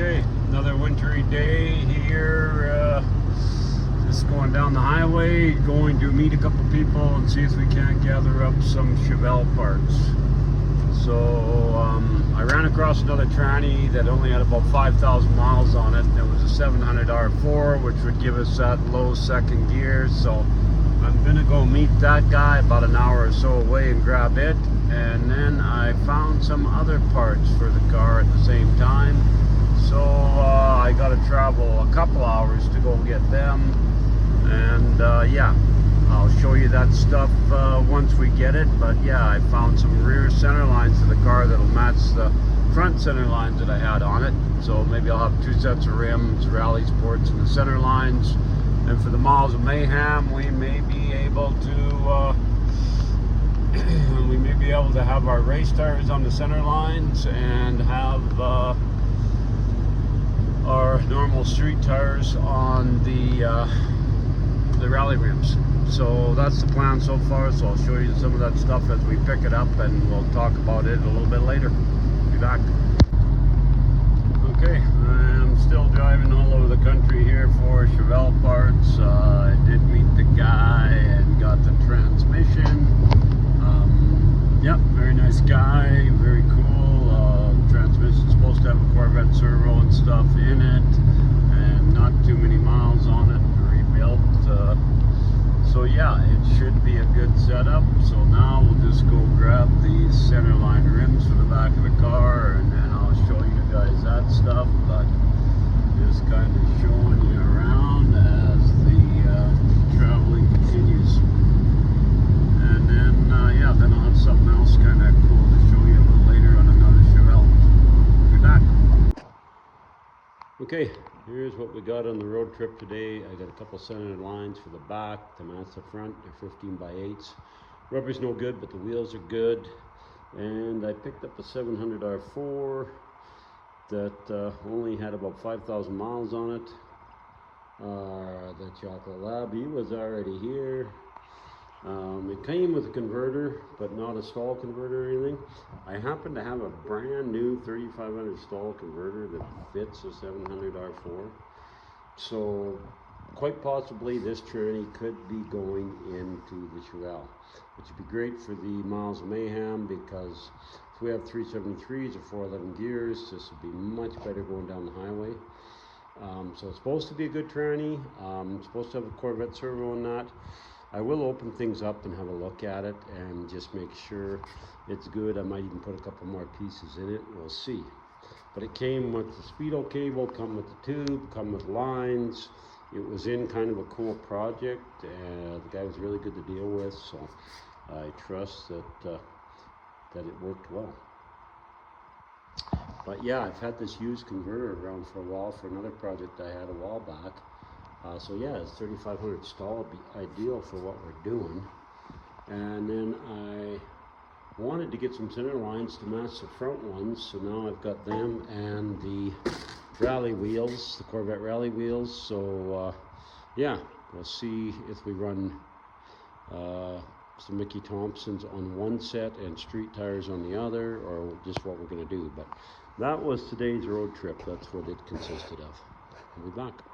Okay, another wintry day here, just going down the highway, going to meet a couple people and see if we can't gather up some Chevelle parts. So I ran across another tranny that only had about 5,000 miles on it. It was a 700 R4, which would give us that low second gear. So I'm gonna go meet that guy about an hour or so away and grab it. And then I found some other parts for the car at the same time. So I got to travel a couple hours to go get them. And yeah, I'll show you that stuff once we get it. But yeah, I found some rear center lines to the car that'll match the front center lines that I had on it. So maybe I'll have two sets of rims, rally sports, and the center lines. And for the Miles of Mayhem, we may be able to have our race tires on the center lines and have our normal street tires on the rally rims. So that's the plan so far. So I'll show you some of that stuff as we pick it up, and we'll talk about it a little bit later. Be back. Okay, I'm still driving all over the country here for Chevelle parts. I did meet the guy and got the transmission. Yep, very nice guy, very cool. Transmission's supposed to have a Corvette servo and stuff in it, and not too many miles on it, rebuilt. So yeah, it should be a good setup. So now we'll just go grab these center line rims for the back of the car, and then I'll show you guys that stuff. But just kind of showing you around as the traveling continues. And then yeah, then I'll have something else kind of cool to show you a little later on another Chevelle. Be back. Okay, here's what we got on the road trip today. I got a couple centered lines for the back to match the front. They're 15 by 8s. Rubber's no good, but the wheels are good. And I picked up a 700 R4 that only had about 5,000 miles on it. The Chocolate Lab, he was already here. It came with a converter, but not a stall converter or anything. I happen to have a brand new 3500 stall converter that fits a 700 R4. So quite possibly this tranny could be going into the Chevelle, which would be great for the Miles of Mayhem, because if we have 373s or 411 gears, this would be much better going down the highway. So it's supposed to be a good tranny. It's supposed to have a Corvette servo on that. I will open things up and have a look at it and just make sure it's good. I might even put a couple more pieces in it. We'll see. But it came with the speedo cable, come with the tube, come with lines. It was in kind of a cool project. The guy was really good to deal with, so I trust that that it worked well. But yeah, I've had this used converter around for a while for another project I had a while back. So yeah, it's 3500 stall would be ideal for what we're doing. And then I wanted to get some center lines to match the front ones, so now I've got them and the rally wheels, the Corvette rally wheels. So yeah, we'll see if we run some Mickey Thompsons on one set and street tires on the other, or just what we're going to do. But that was today's road trip. That's what it consisted of. We'll be back.